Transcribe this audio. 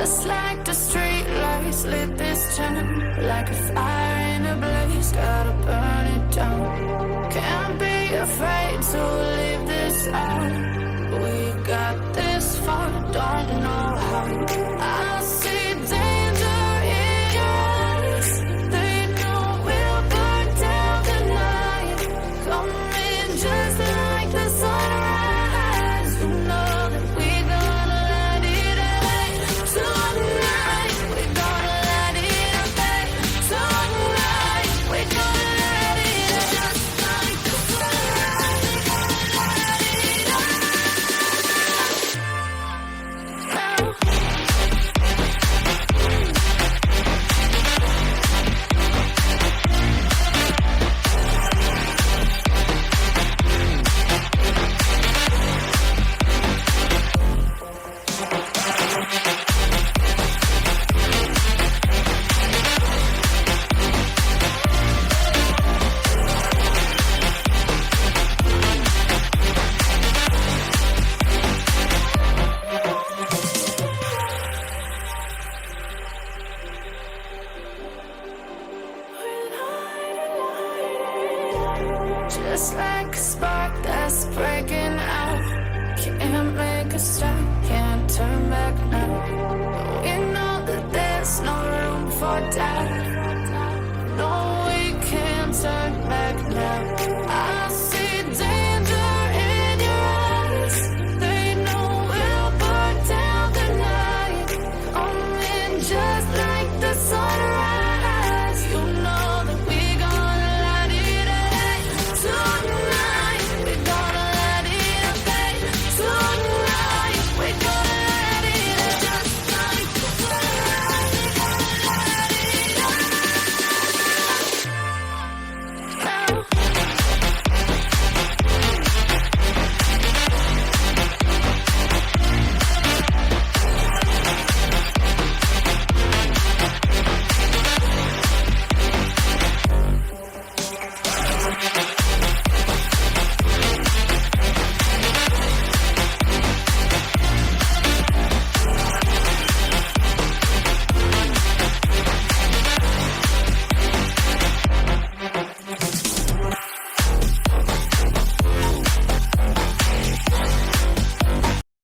Just like the street lights lit this town, like a fire in a blaze, gotta burn it down. Can't be afraid to leave this out. We got this far, don't know how. I see danger in your eyes. They know we'll burn down the night. Coming just like the sunrise. You know that we gonna let it out. Tonight, we gonna let it out. Tonight, we gonna let it out. Just like the sunrise, we gonna let it out. Just like a spark that's breaking out, can't make a stop.